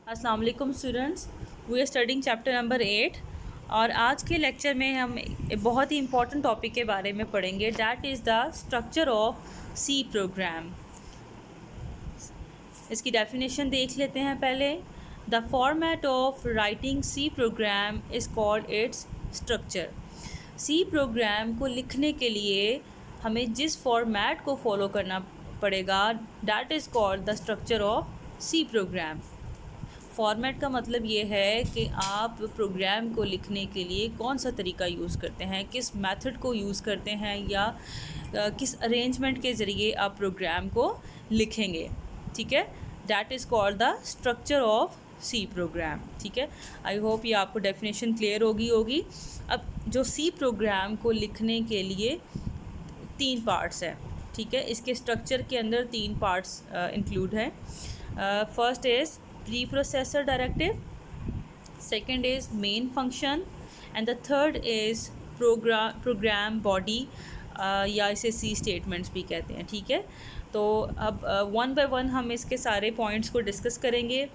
अस्सलाम वालेकुम students, we are studying chapter number 8 और आज के लेक्चर में हम एक बहुत ही इंपॉर्टेंट टॉपिक के बारे में पढ़ेंगे, that is the structure of C program. इसकी डेफिनेशन देख लेते हैं पहले। The format of writing C program is called its structure. C program को लिखने के लिए हमें जिस फॉर्मेट को फॉलो करना पड़ेगा, that is called the structure of C program. Format का मतलब ये है कि आप प्रोग्राम को लिखने के लिए कौन सा तरीका यूज़ करते हैं, किस मेथड को यूज़ करते हैं या किस अरेंजमेंट के ज़रिए आप प्रोग्राम को लिखेंगे। ठीक है, that is called the structure of C program. ठीक है, आई होप ये आपको डेफिनेशन क्लियर होगी। अब जो सी प्रोग्राम को लिखने के लिए 3 पार्ट्स हैं। ठीक है, इसके स्ट्रक्चर के अंदर 3 पार्ट्स इंक्लूड हैं। First is preprocessor directive, second is main function and the third is program body या इसे सी स्टेटमेंट्स भी कहते हैं। ठीक है, तो अब वन बाय वन हम इसके सारे पॉइंट्स को डिस्कस करेंगे।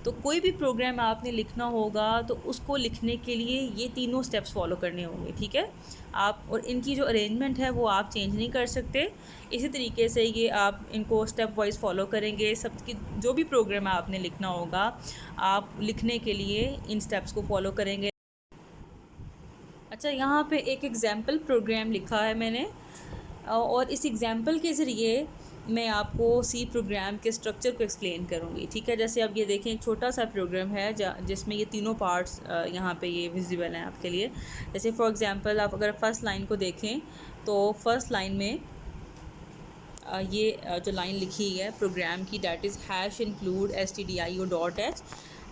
तो कोई भी प्रोग्राम आपने लिखना होगा तो उसको लिखने के लिए ये तीनों स्टेप्स फॉलो करने होंगे। ठीक है, आप और इनकी जो अरेंजमेंट है वो आप चेंज नहीं कर सकते। इसी तरीके से ये आप इनको स्टेप वाइज फॉलो करेंगे। सबकी जो भी प्रोग्राम आपने लिखना होगा, आप लिखने के लिए इन स्टेप्स को फॉलो करेंगे। अच्छा, यहाँ पे एक एग्ज़ाम्पल प्रोग्राम लिखा है मैंने और इस एग्ज़ाम्पल के ज़रिए मैं आपको सी प्रोग्राम के स्ट्रक्चर को एक्सप्लेन करूँगी। ठीक है, जैसे अब ये देखें, एक छोटा सा प्रोग्राम है जिसमें ये तीनों पार्ट्स यहाँ पे ये विजिबल हैं आपके लिए। जैसे फॉर एग्ज़ाम्पल आप अगर फ़र्स्ट लाइन को देखें तो फ़र्स्ट लाइन में ये जो लाइन लिखी है प्रोग्राम की, डैट इज़ #include stdio.h।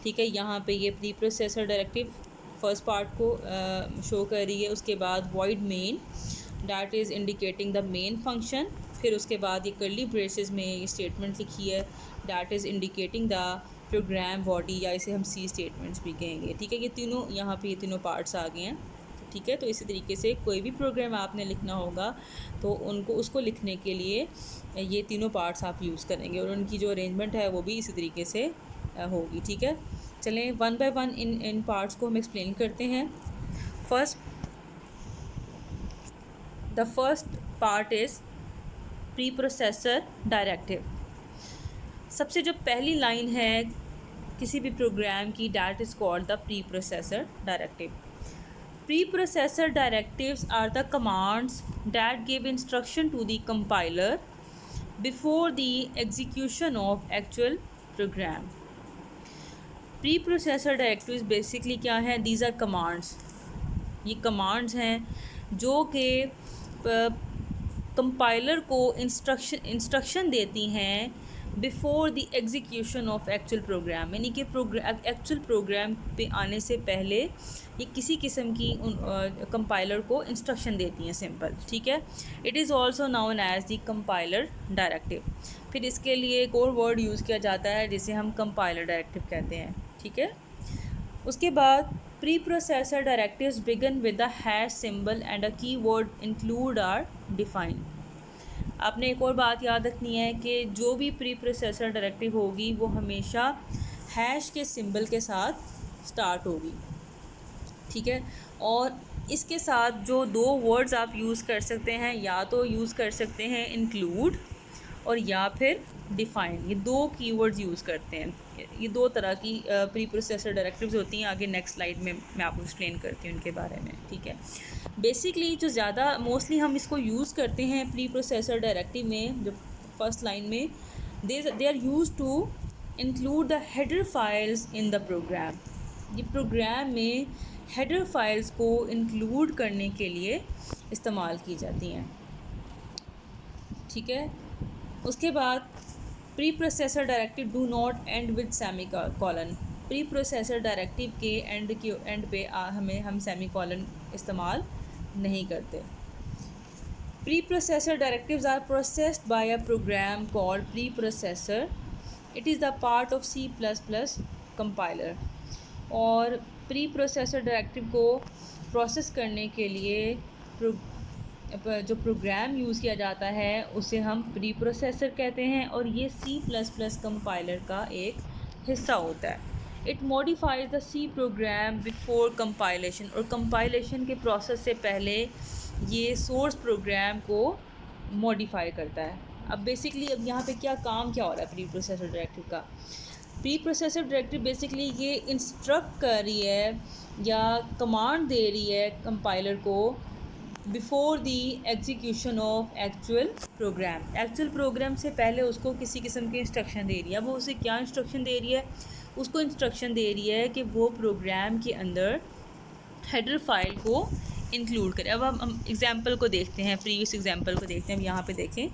ठीक है, यहाँ पे ये pre processor directive first part को शो कर रही है। उसके बाद void main, that is indicating the main function. फिर उसके बाद ये कर्ली ब्रेसेस में ये स्टेटमेंट लिखी है, that is indicating the program body, या इसे हम सी स्टेटमेंट्स भी कहेंगे। ठीक है, ये तीनों यहाँ पे ये तीनों पार्ट्स आ गए हैं। ठीक है, तो इसी तरीके से कोई भी प्रोग्राम आपने लिखना होगा तो उसको लिखने के लिए ये तीनों पार्ट्स आप यूज़ करेंगे और उनकी जो अरेंजमेंट है वो भी इसी तरीके से होगी। ठीक है, चलें one by one in parts को हम एक्सप्लेन करते हैं। The first part is pre processor directive. सबसे जो पहली लाइन है किसी भी प्रोग्राम की, that is called the pre processor directive. Preprocessor directives are the commands that give instruction to the compiler before the execution of actual program. Preprocessor directives basically क्या है? These are commands. ये commands हैं जो कि compiler को instruction देती हैं before the execution of actual program, यानी कि एक्चुअल प्रोग्राम पे आने से पहले ये किसी किस्म की कंपाइलर को इंस्ट्रक्शन देती हैं, सिंपल। ठीक है, it is also known as the compiler directive. फिर इसके लिए एक और वर्ड यूज़ किया जाता है जिसे हम कंपाइलर डायरेक्टिव कहते हैं। ठीक है, उसके बाद preprocessor directives begin with the hash symbol and a keyword include or define. आपने एक और बात याद रखनी है कि जो भी प्री प्रोसेसर डायरेक्टिव होगी वो हमेशा हैश के सिंबल के साथ स्टार्ट होगी। ठीक है, और इसके साथ जो 2 वर्ड्स आप यूज़ कर सकते हैं, या तो यूज़ कर सकते हैं इंक्लूड और या फिर डिफ़ाइन। ये 2 कीवर्ड्स यूज़ करते हैं। ये 2 तरह की प्री प्रोसेसर डायरेक्टिव्स होती हैं। आगे नेक्स्ट स्लाइड में मैं आपको एक्सप्लेन करती हूँ इनके बारे में। ठीक है, बेसिकली जो ज़्यादा मोस्टली हम इसको यूज़ करते हैं प्री प्रोसेसर डायरेक्टिव में, जो फर्स्ट लाइन में, they are used to include the header files in the program. ये प्रोग्राम में हेडर फाइल्स को इंक्लूड करने के लिए इस्तेमाल की जाती हैं। ठीक है, उसके बाद preprocessor directive do not end with semicolon. Preprocessor directive के एंड पे हम सेमी कॉलन इस्तेमाल नहीं करते। Preprocessor directives are processed by a program called preprocessor. It is the part of C++ compiler. और preprocessor directive को process करने के लिए जो प्रोग्राम यूज़ किया जाता है उसे हम प्री प्रोसेसर कहते हैं और ये C++ कंपाइलर का एक हिस्सा होता है। It modifies the C program before compilation, और कंपाइलेशन के प्रोसेस से पहले ये सोर्स प्रोग्राम को मॉडिफाई करता है। अब बेसिकली अब यहाँ पे काम क्या हो रहा है प्री प्रोसेसर डायरेक्टिव का। प्री प्रोसेसर डायरेक्टिव बेसिकली ये इंस्ट्रक्ट कर रही है या कमांड दे रही है कंपाइलर को before the execution of actual program. Actual program से पहले उसको किसी किस्म की इंस्ट्रक्शन दे रही है। वो उसे क्या इंस्ट्रक्शन दे रही है? उसको इंस्ट्रक्शन दे रही है कि वो प्रोग्राम के अंदर हेडर फाइल को इंक्लूड करें। अब हम एग्जांपल को देखते हैं, प्रीवियस एग्जांपल को देखते हैं। हम यहाँ पे देखें,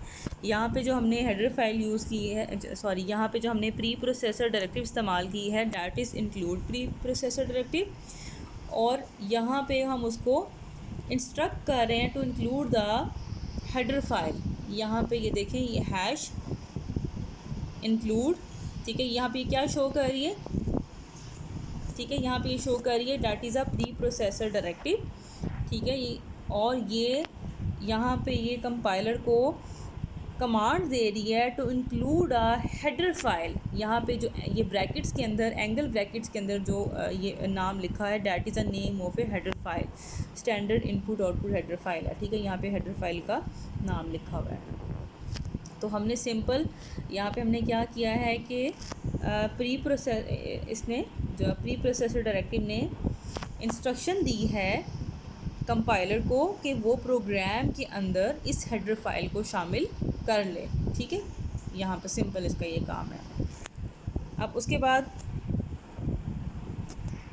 यहाँ पे जो हमने हेडर फाइल यूज़ की है, सॉरी यहाँ पे जो हमने प्री प्रोसेसर डायरेक्टिव इस्तेमाल की है, that is include preprocessor directive, और यहाँ पे हम उसको इंस्ट्रक्ट कर रहे हैं to include the header file. यहाँ पे ये देखें, ये हैश इंक्लूड, ठीक है। यहाँ पे क्या शो कर रही है? ठीक है, यहाँ पे ये शो कर रही है that is a pre processor directive, ठीक है। ये और ये यहाँ पे ये कंपाइलर को कमांड दे रही है to include a header file. यहाँ पे जो ये ब्रैकेट्स के अंदर, एंगल ब्रैकेट्स के अंदर जो ये नाम लिखा है, that is a name of A header file, standard input output header file है, ठीक है। यहाँ पे हेडर फाइल का नाम लिखा हुआ है। तो हमने सिंपल यहाँ पे हमने क्या किया है कि इसने जो प्री प्रोसेसर डायरेक्टिव ने इंस्ट्रक्शन दी है कंपाइलर को कि वो प्रोग्राम के अंदर इस हेडर फाइल को शामिल कर ले, ठीक है। यहाँ पर सिंपल इसका ये काम है। अब उसके बाद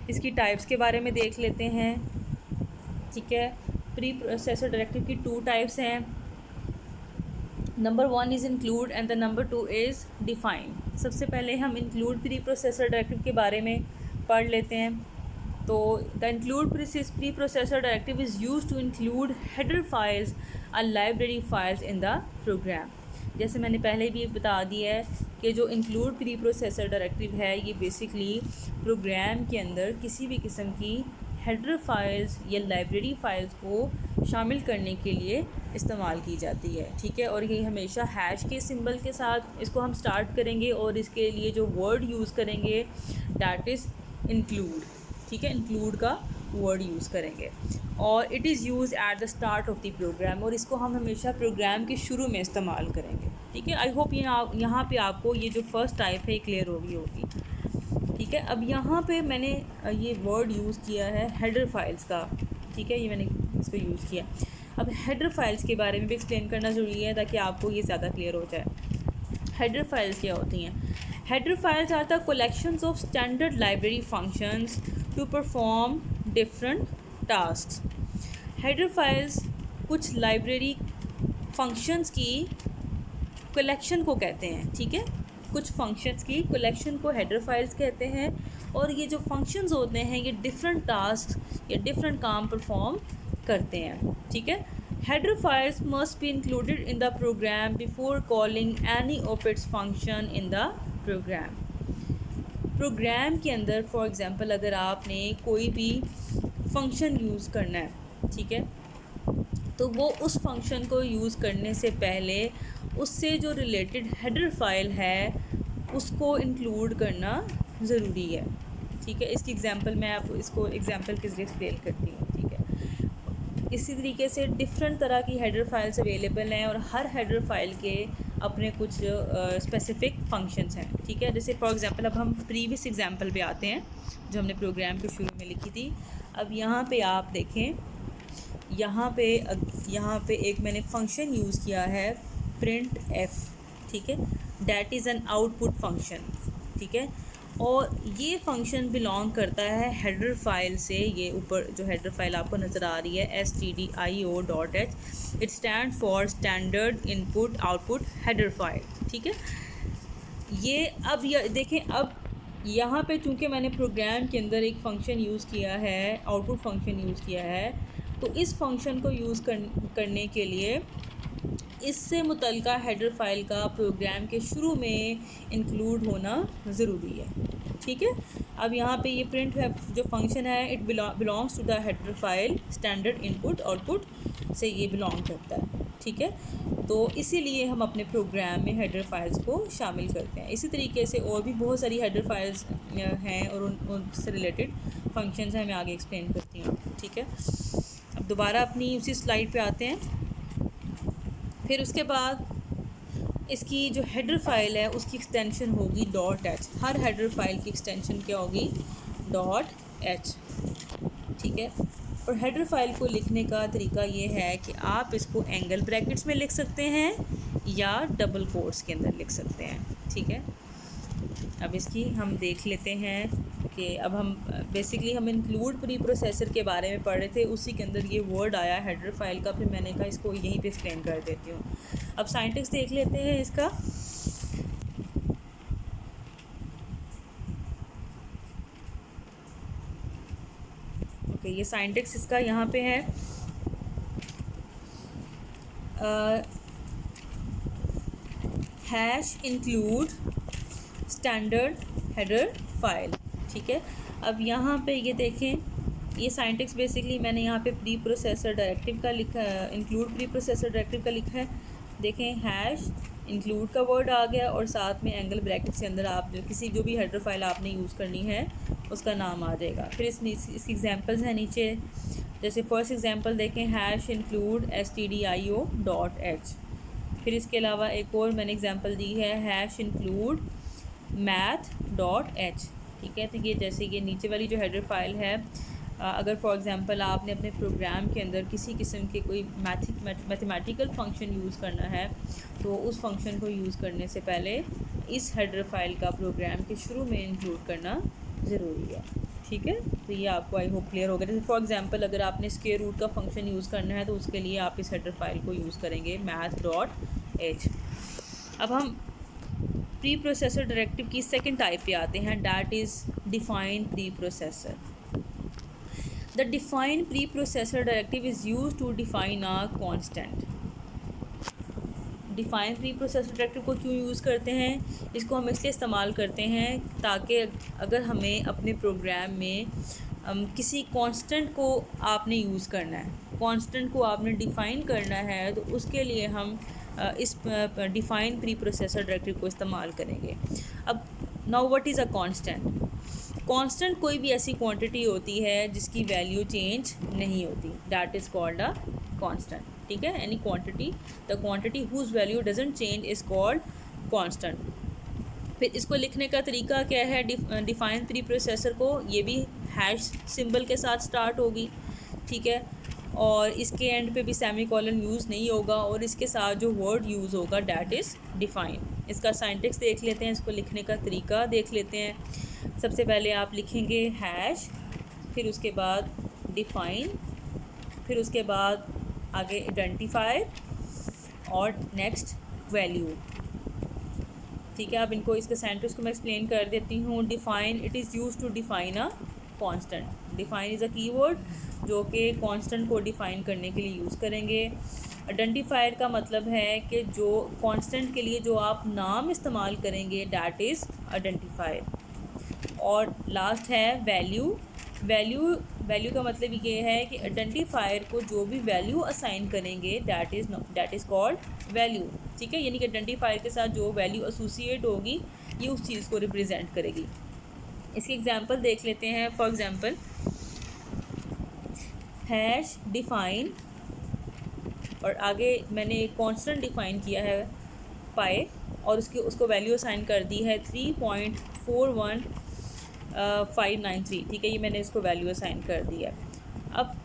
इसकी टाइप्स के बारे में देख लेते हैं, ठीक है। प्री प्रोसेसर डायरेक्टिव की 2 टाइप्स हैं। Number 1 is include and the number 2 is define. सबसे पहले हम इंक्लूड प्री प्रोसेसर डायरेक्टिव के बारे में पढ़ लेते हैं। तो the include preprocessor directive is use to include header files और library files in the program. जैसे मैंने पहले भी बता दिया है कि जो इंक्लूड प्री प्रोसेसर डायरेक्टिव है, ये बेसिकली प्रोग्राम के अंदर किसी भी किस्म की हेडर फाइल्स या लाइब्रेरी फाइल्स को शामिल करने के लिए इस्तेमाल की जाती है, ठीक है। और ये हमेशा हैश के सिंबल के साथ इसको हम स्टार्ट करेंगे, और इसके लिए जो वर्ड यूज़ करेंगे डैट इज़ इंक्लूड, ठीक है। इंक्लूड का वर्ड यूज़ करेंगे, और it is use at the start of the program, और इसको हम हमेशा प्रोग्राम के शुरू में इस्तेमाल करेंगे, ठीक है। आई होप यहाँ पे आपको ये जो फर्स्ट टाइप है क्लियर हो गई होगी, ठीक है। अब यहाँ पे मैंने ये वर्ड यूज़ किया है हेडर फाइल्स का, ठीक है, ये मैंने इसको यूज़ किया। अब हेडर फाइल्स के बारे में भी एक्सप्लेन करना ज़रूरी है ताकि आपको ये ज़्यादा क्लियर हो जाए। हेडर फाइल्स क्या होती हैं? Header files are the collections of standard library functions to perform different tasks. Header files कुछ लाइब्रेरी फंक्शंस की कलेक्शन को कहते हैं, ठीक है। कुछ फंक्शंस की कलेक्शन को हेडर फाइल्स कहते हैं, और ये जो फंक्शंस होते हैं ये डिफरेंट टास्क या डिफरेंट काम परफॉर्म करते हैं, ठीक है। Header files must be included in the program before calling any of its function in the program. Program के अंदर फॉर एग्जांपल अगर आपने कोई भी फंक्शन यूज़ करना है, ठीक है, तो वो उस फंक्शन को यूज़ करने से पहले उससे जो रिलेटेड हेडर फाइल है उसको इंक्लूड करना ज़रूरी है, ठीक है। इसकी एग्जांपल मैं आपको इसको एग्जांपल के ज़रिए एक्सप्लेन करती हूँ, ठीक है। इसी तरीके से डिफरेंट तरह की हेडर फाइल्स अवेलेबल हैं, और हर हेडर फाइल के अपने कुछ स्पेसिफिक फंक्शंस हैं, ठीक है। जैसे फॉर एग्जांपल अब हम प्रीवियस एग्जांपल पे आते हैं जो हमने प्रोग्राम के शुरू में लिखी थी। अब यहाँ पे आप देखें, यहाँ पे एक मैंने फंक्शन यूज़ किया है प्रिंट एफ, ठीक है, that is an output function, ठीक है। और ये फंक्शन बिलोंग करता है हेडर फाइल से। ये ऊपर जो हेडर फाइल आपको नज़र आ रही है stdio.h, it stand for standard input output header file, ठीक है। ये अब देखें, अब यहाँ पे चूँकि मैंने प्रोग्राम के अंदर एक फ़ंक्शन यूज़ किया है, आउटपुट फंक्शन यूज़ किया है, तो इस फंक्शन को यूज़ करने के लिए इससे मुतल्लिका हेडर फाइल का प्रोग्राम के शुरू में इंक्लूड होना ज़रूरी है, ठीक है। अब यहाँ पे ये प्रिंट जो फंक्शन है it belongs to the header file standard input output से ये बिलोंग करता है, ठीक है। तो इसीलिए हम अपने प्रोग्राम में हेडर फाइल्स को शामिल करते हैं। इसी तरीके से और भी बहुत सारी हेडर फाइल्स हैं और उनसे रिलेटेड फंक्शंस हैं, मैं आगे एक्सप्लेन करती हूँ, ठीक है। अब दोबारा अपनी उसी स्लाइड पे आते हैं। फिर उसके बाद इसकी जो हेडर फाइल है उसकी एक्सटेंशन होगी .h। हर हेडर फाइल की एक्सटेंशन क्या होगी? .h, ठीक है। और हेडर फाइल को लिखने का तरीका ये है कि आप इसको एंगल ब्रैकेट्स में लिख सकते हैं या डबल कोट्स के अंदर लिख सकते हैं, ठीक है। अब इसकी हम देख लेते हैं कि अब हम बेसिकली हम इंक्लूड प्री प्रोसेसर के बारे में पढ़ रहे थे, उसी के अंदर ये वर्ड आया हेडर फाइल का, फिर मैंने कहा इसको यहीं पे एक्सप्लेन कर देती हूँ। अब सिंटैक्स देख लेते हैं इसका। ओके, ये सिंटैक्स इसका यहाँ पे है। Hash include standard header file, ठीक है। अब यहाँ पे ये देखें, ये सिंटैक्स बेसिकली मैंने यहाँ पे प्री प्रोसेसर डायरेक्टिव का लिखा, इंक्लूड प्री प्रोसेसर डायरेक्टिव का लिखा है। देखें, हैश इंक्लूड का वर्ड आ गया और साथ में एंगल ब्रैकेट के अंदर आप जो भी हेडर फाइल आपने यूज़ करनी है उसका नाम आ जाएगा। फिर इसकी एग्जांपल्स हैं नीचे, जैसे फर्स्ट एग्जांपल देखें, हैश इंक्लूड stdio.h। फिर इसके अलावा एक और मैंने एग्जांपल दी है, हैश इंक्लूड math.h, ठीक है। तो ये जैसे ये नीचे वाली जो हेडर फाइल है, अगर फॉर एग्जांपल आपने अपने प्रोग्राम के अंदर किसी किस्म के कोई मैथमेटिकल फंक्शन यूज़ करना है तो उस फंक्शन को यूज़ करने से पहले इस हेडर फाइल का प्रोग्राम के शुरू में इंक्लूड करना ज़रूरी है, ठीक है। तो ये आपको आई होप क्लियर हो गया। जैसे फॉर एग्जांपल अगर आपने स्क्वायर रूट का फंक्शन यूज़ करना है तो उसके लिए आप इस हेडर फाइल को यूज़ करेंगे math.h। अब हम प्री प्रोसेसर डायरेक्टिव की सेकंड टाइप पे आते हैं, that is define preprocessor. The define preprocessor directive is use to define a constant. Define preprocessor directive को क्यों यूज़ करते हैं? इसको हम इसलिए इस्तेमाल करते हैं ताकि अगर हमें अपने प्रोग्राम में किसी कांस्टेंट को आपने यूज़ करना है, कांस्टेंट को आपने डिफ़ाइन करना है, तो उसके लिए हम इस डिफ़ाइन प्री प्रोसेसर डायरेक्टिव को इस्तेमाल करेंगे। अब now what is a constant? Constant कोई भी ऐसी क्वांटिटी होती है जिसकी वैल्यू चेंज नहीं होती, that is called a constant, ठीक है। Any quantity, the quantity whose value doesn't change is called constant. फिर इसको लिखने का तरीका क्या है? डिफाइन प्री प्रोसेसर को, ये भी हैश सिंबल के साथ स्टार्ट होगी, ठीक है। और इसके एंड पे भी सेमीकोलन यूज़ नहीं होगा और इसके साथ जो वर्ड यूज़ होगा डैट इज़ डिफाइन। इसका सिंटैक्स देख लेते हैं, इसको लिखने का तरीका देख लेते हैं। सबसे पहले आप लिखेंगे हैश, फिर उसके बाद डिफाइन, फिर उसके बाद आगे आइडेंटिफायर और नेक्स्ट वैल्यू, ठीक है। अब इनको इसके सेंटेंस को मैं एक्सप्लेन कर देती हूँ। Define, it is use to define a constant. Define is a keyword जो कि कांस्टेंट को डिफाइन करने के लिए यूज़ करेंगे। आइडेंटिफायर का मतलब है कि जो कांस्टेंट के लिए जो आप नाम इस्तेमाल करेंगे डैट इज़ आइडेंटिफायर। और लास्ट है वैल्यू। वैल्यू का मतलब ये है कि आइडेंटिफायर को जो भी वैल्यू असाइन करेंगे डैट इज़ कॉल्ड वैल्यू, ठीक है। यानी कि आइडेंटिफायर के साथ जो वैल्यू एसोसिएट होगी ये उस चीज़ को रिप्रेजेंट करेगी। इसकी एग्जांपल देख लेते हैं। फॉर एग्जांपल, हैश डिफाइन और आगे मैंने एक कांस्टेंट डिफाइन किया है पाए और उसको वैल्यू असाइन कर दी है 3.41593, ठीक है। ये मैंने इसको वैल्यू असाइन कर दिया। अब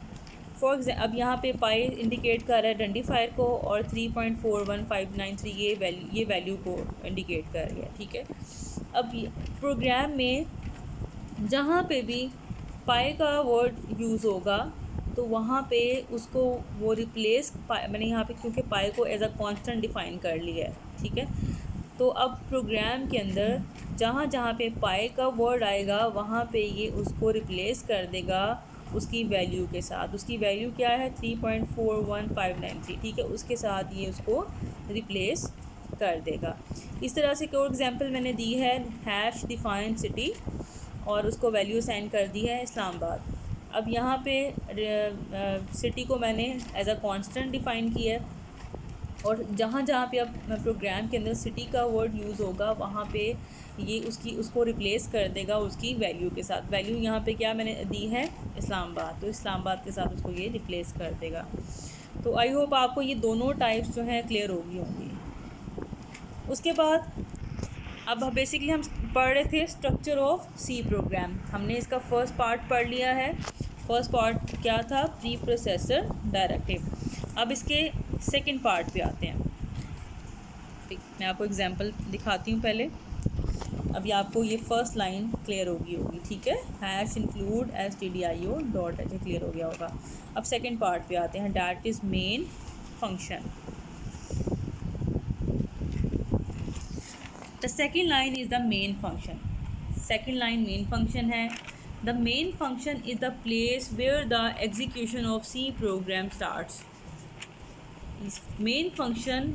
अब यहाँ पे पाई इंडिकेट कर रहा है आइडेंटिफायर को और 3.41593 ये वैल्यू को इंडिकेट कर रही है, ठीक है। अब प्रोग्राम में जहाँ पे भी पाई का वर्ड यूज़ होगा तो वहाँ पे उसको वो रिप्लेस, मैंने यहाँ पे क्योंकि पाई को एज अ कांस्टेंट डिफ़ाइन कर लिया है, ठीक है। तो अब प्रोग्राम के अंदर जहाँ जहाँ पे पाई का वर्ड आएगा वहाँ पे ये उसको रिप्लेस कर देगा उसकी वैल्यू के साथ। उसकी वैल्यू क्या है? 3.41593, ठीक है। उसके साथ ये उसको रिप्लेस कर देगा। इस तरह से कोई एग्जांपल मैंने दी है, हैश डिफाइन सिटी और उसको वैल्यू असाइन कर दी है इस्लामाबाद। अब यहाँ पे सिटी को मैंने एज अ कांस्टेंट डिफ़ाइन किया है और जहाँ जहाँ पे अब प्रोग्राम के अंदर सिटी का वर्ड यूज़ होगा वहाँ पे ये उसको रिप्लेस कर देगा उसकी वैल्यू के साथ। वैल्यू यहाँ पे क्या मैंने दी है, इस्लामाबाद, तो इस्लामाबाद के साथ उसको ये रिप्लेस कर देगा। तो आई होप आपको ये दोनों टाइप्स जो हैं क्लियर होंगी। उसके बाद अब बेसिकली हम पढ़ रहे थे स्ट्रक्चर ऑफ सी प्रोग्राम। हमने इसका फर्स्ट पार्ट पढ़ लिया है। फर्स्ट पार्ट क्या था, प्री प्रोसेसर डायरेक्टिव। अब इसके सेकंड पार्ट पे आते हैं। मैं आपको एग्जांपल दिखाती हूँ पहले। अभी आपको ये फर्स्ट लाइन क्लियर होगी, ठीक है। Hash include stdio dot h clear हो गया होगा। अब सेकंड पार्ट पे आते हैं, that is main function. The second line is the main function. Second line main function है। The main function is the place where the execution of C program starts. Main function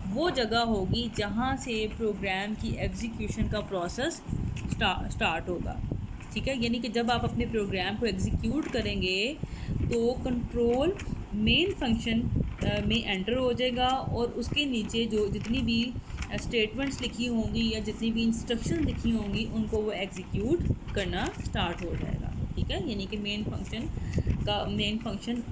वो जगह होगी जहाँ से programme की execution का process start होगा, ठीक है। यानी कि जब आप अपने प्रोग्राम को एग्जीक्यूट करेंगे तो कंट्रोल मेन फंक्शन में एंटर हो जाएगा और उसके नीचे जो जितनी भी स्टेटमेंट्स लिखी होंगी या जितनी भी इंस्ट्रक्शन लिखी होंगी उनको वो एग्जीक्यूट करना स्टार्ट हो जाएगा, ठीक है। यानी कि मेन फंक्शन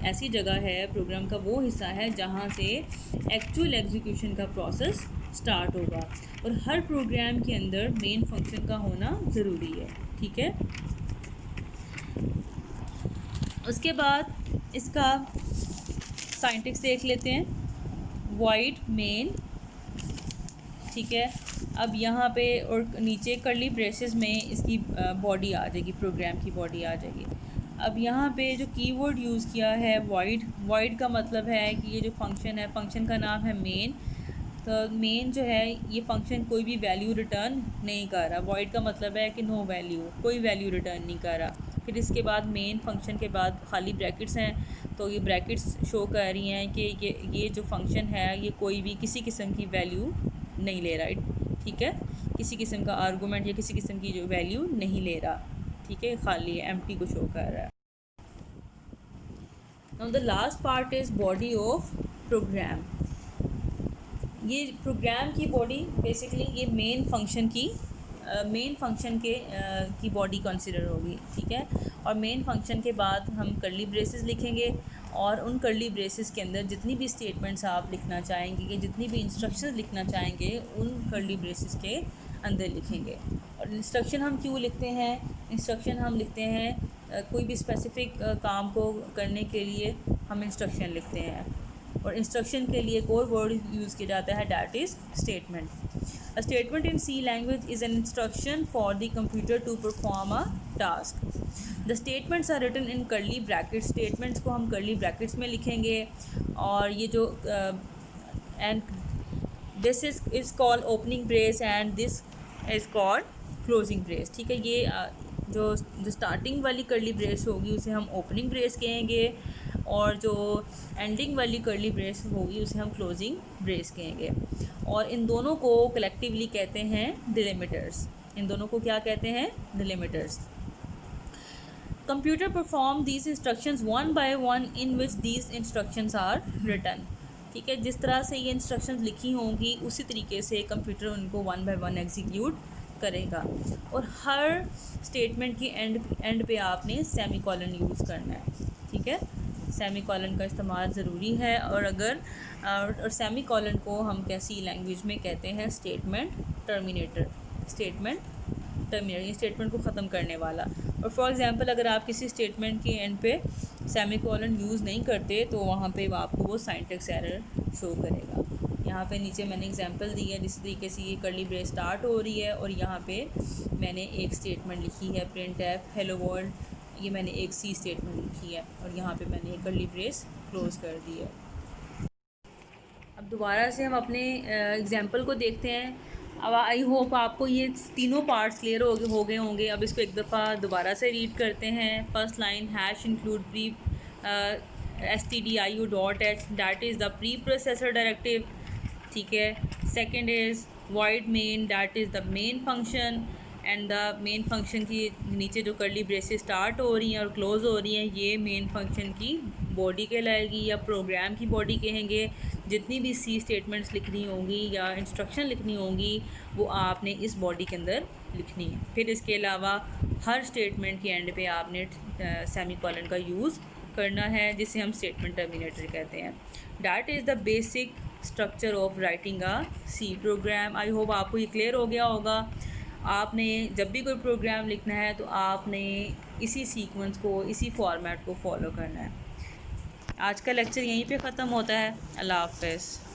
ऐसी जगह है, प्रोग्राम का वो हिस्सा है जहाँ से एक्चुअल एग्जीक्यूशन का प्रोसेस स्टार्ट होगा। और हर प्रोग्राम के अंदर मेन फंक्शन का होना ज़रूरी है, ठीक है। उसके बाद इसका साइंटिक्स देख लेते हैं। वॉइड मेन, ठीक है। अब यहाँ पे और नीचे कर्ली ब्रेसेस में इसकी बॉडी आ जाएगी, प्रोग्राम की बॉडी आ जाएगी। अब यहाँ पे जो कीवर्ड यूज़ किया है वॉइड का मतलब है कि ये जो फंक्शन है, फंक्शन का नाम है मेन। तो मेन जो है ये फंक्शन कोई भी वैल्यू रिटर्न नहीं कर रहा। वॉइड का मतलब है कि नो वैल्यू, कोई वैल्यू रिटर्न नहीं कर रहा। फिर इसके बाद मेन फंक्शन के बाद खाली ब्रैकेट्स हैं, तो ये ब्रैकेट्स शो कर रही हैं कि ये जो फंक्शन है ये कोई भी किसी किस्म की वैल्यू नहीं ले रहा, ठीक है। किसी किस्म का आर्गूमेंट या किसी किस्म की जो वैल्यू नहीं ले रहा, ठीक है, खाली एम्प्टी को शो कर रहा है। Now the last part is body of program. ये प्रोग्राम की बॉडी बेसिकली ये मेन फंक्शन की बॉडी कंसिडर होगी, ठीक है। और मेन फंक्शन के बाद हम कर्ली ब्रेसेस लिखेंगे और उन कर्ली ब्रेसेस के अंदर जितनी भी स्टेटमेंट्स आप लिखना चाहेंगे या जितनी भी इंस्ट्रक्शंस लिखना चाहेंगे उन कर्ली ब्रेसेस के अंदर लिखेंगे। और इंस्ट्रक्शन हम क्यों लिखते हैं, इंस्ट्रक्शन हम लिखते हैं कोई भी स्पेसिफ़िक काम को करने के लिए हम इंस्ट्रक्शन लिखते हैं। और इंस्ट्रक्शन के लिए एक और वर्ड यूज़ किया जाता है, that is statement. A statement in C language is an instruction for the computer to perform a task. The statements are written in curly brackets. Statements को हम कर्ली ब्रैकेट्स में लिखेंगे। और ये जो and this is called opening brace and this is called closing brace, ठीक है। ये जो स्टार्टिंग वाली कर्ली ब्रेस होगी उसे हम ओपनिंग ब्रेस कहेंगे और जो एंडिंग वाली कर्ली ब्रेस होगी उसे हम क्लोजिंग ब्रेस कहेंगे। और इन दोनों को कलेक्टिवली कहते हैं डिलिमिटर्स। इन दोनों को क्या कहते हैं, delimiters. Computer perform these instructions one by one in which these instructions are written, ठीक है। जिस तरह से ये इंस्ट्रक्शंस लिखी होंगी उसी तरीके से कंप्यूटर उनको वन बाय वन एग्जीक्यूट करेगा। और हर स्टेटमेंट की एंड पे आपने सेमी कॉलन यूज़ करना है, ठीक है। सेमी कॉलन का इस्तेमाल ज़रूरी है। और सेमी कॉलन को हम कैसी लैंग्वेज में कहते हैं, स्टेटमेंट टर्मिनेटर। ये स्टेटमेंट को ख़त्म करने वाला। और फॉर एग्जांपल अगर आप किसी स्टेटमेंट के एंड पे सेमी कॉलन यूज़ नहीं करते तो वहाँ पे आपको वो सिंटैक्स एरर शो करेगा। यहाँ पे नीचे मैंने एग्जांपल दी है, जिस तरीके से ये कर्ली ब्रेस स्टार्ट हो रही है और यहाँ पे मैंने एक स्टेटमेंट लिखी है प्रिंट एफ हेलो वर्ल्ड, ये मैंने एक सी स्टेटमेंट लिखी है और यहाँ पे मैंने एक कर्ली ब्रेस क्लोज़ कर दी है। अब दोबारा से हम अपने एग्जांपल को देखते हैं। अब आई होप आपको ये तीनों पार्ट्स क्लियर हो गए होंगे। अब इसको एक दफ़ा दोबारा से रीड करते हैं। First line, hash include pre stdio dot h, that is the pre processor directive, ठीक है। Second is void main, that is the main function, and the main function की नीचे जो कर्ली ब्रेसेस स्टार्ट हो रही हैं और क्लोज़ हो रही हैं, ये मेन फंक्शन की बॉडी कहलाएगी या प्रोग्राम की बॉडी कहेंगे। जितनी भी सी स्टेटमेंट्स लिखनी होंगी या इंस्ट्रक्शन लिखनी होंगी वो आपने इस बॉडी के अंदर लिखनी है। फिर इसके अलावा हर स्टेटमेंट के एंड पे आपने सेमीकोलन का यूज़ करना है, जिसे हम स्टेटमेंट टर्मिनेटर कहते हैं। That is the basic structure of writing a C program. I hope आपको ये क्लियर हो गया होगा। आपने जब भी कोई प्रोग्राम लिखना है तो आपने इसी सीक्वेंस को, इसी फॉर्मेट को फॉलो करना है। आज का लेक्चर यहीं पे ख़त्म होता है। अल्लाह हाफ़िज़।